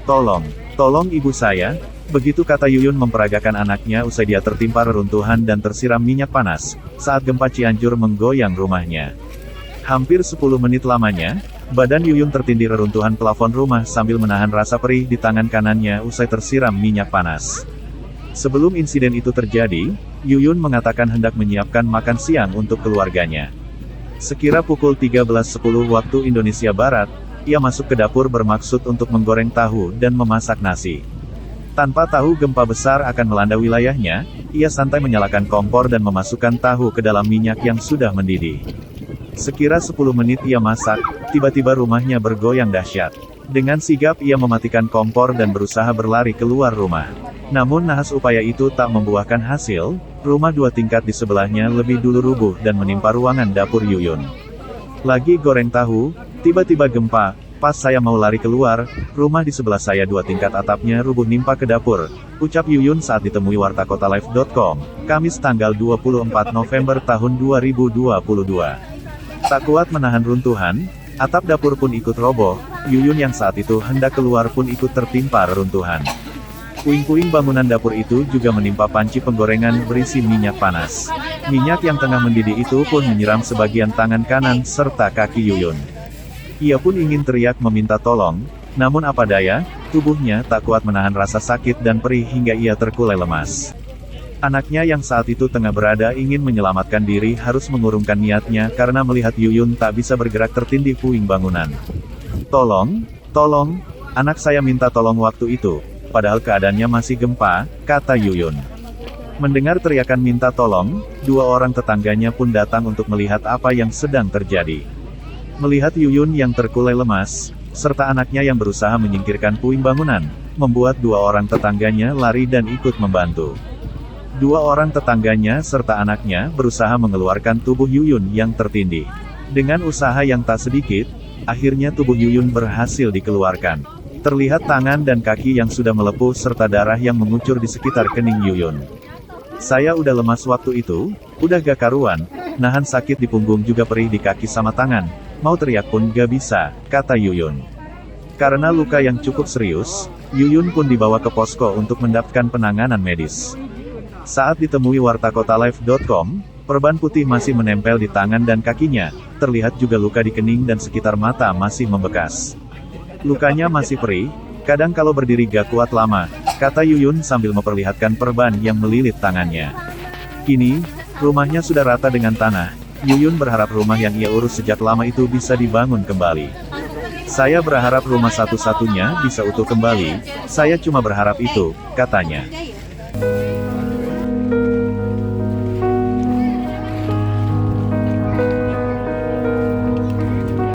Tolong ibu saya, begitu kata Yuyun memperagakan anaknya usai dia tertimpa reruntuhan dan tersiram minyak panas, saat gempa Cianjur menggoyang rumahnya. Hampir 10 menit lamanya, badan Yuyun tertindih reruntuhan plafon rumah sambil menahan rasa perih di tangan kanannya usai tersiram minyak panas. Sebelum insiden itu terjadi, Yuyun mengatakan hendak menyiapkan makan siang untuk keluarganya. Sekira pukul 13.10 waktu Indonesia Barat, ia masuk ke dapur bermaksud untuk menggoreng tahu dan memasak nasi. Tanpa tahu gempa besar akan melanda wilayahnya, ia santai menyalakan kompor dan memasukkan tahu ke dalam minyak yang sudah mendidih. Sekira 10 menit ia masak, tiba-tiba rumahnya bergoyang dahsyat. Dengan sigap ia mematikan kompor dan berusaha berlari keluar rumah. Namun nahas upaya itu tak membuahkan hasil, rumah 2 tingkat di sebelahnya lebih dulu rubuh dan menimpa ruangan dapur Yuyun. Lagi goreng tahu, tiba-tiba gempa, pas saya mau lari keluar, rumah di sebelah saya 2 tingkat atapnya rubuh nimpa ke dapur, ucap Yuyun saat ditemui wartakotalive.com, Kamis tanggal 24 November tahun 2022. Tak kuat menahan runtuhan, atap dapur pun ikut roboh, Yuyun yang saat itu hendak keluar pun ikut tertimpa reruntuhan. Puing-puing bangunan dapur itu juga menimpa panci penggorengan berisi minyak panas. Minyak yang tengah mendidih itu pun menyiram sebagian tangan kanan serta kaki Yuyun. Ia pun ingin teriak meminta tolong, namun apa daya, tubuhnya tak kuat menahan rasa sakit dan perih hingga ia terkulai lemas. Anaknya yang saat itu tengah berada ingin menyelamatkan diri harus mengurungkan niatnya karena melihat Yuyun tak bisa bergerak tertindih puing bangunan. Tolong, anak saya minta tolong waktu itu. Padahal keadaannya masih gempa, kata Yuyun. Mendengar teriakan minta tolong, 2 orang tetangganya pun datang untuk melihat apa yang sedang terjadi. Melihat Yuyun yang terkulai lemas, serta anaknya yang berusaha menyingkirkan puing bangunan, membuat 2 orang tetangganya lari dan ikut membantu. 2 orang tetangganya serta anaknya berusaha mengeluarkan tubuh Yuyun yang tertindih. Dengan usaha yang tak sedikit, akhirnya tubuh Yuyun berhasil dikeluarkan. Terlihat tangan dan kaki yang sudah melepuh serta darah yang mengucur di sekitar kening Yuyun. Saya udah lemas waktu itu, udah gak karuan, nahan sakit di punggung juga perih di kaki sama tangan, mau teriak pun gak bisa, kata Yuyun. Karena luka yang cukup serius, Yuyun pun dibawa ke posko untuk mendapatkan penanganan medis. Saat ditemui wartakotalive.com, perban putih masih menempel di tangan dan kakinya, terlihat juga luka di kening dan sekitar mata masih membekas. Lukanya masih perih, kadang kalau berdiri gak kuat lama, kata Yuyun sambil memperlihatkan perban yang melilit tangannya. Kini, rumahnya sudah rata dengan tanah, Yuyun berharap rumah yang ia urus sejak lama itu bisa dibangun kembali. Saya berharap rumah satu-satunya bisa utuh kembali, saya cuma berharap itu, katanya.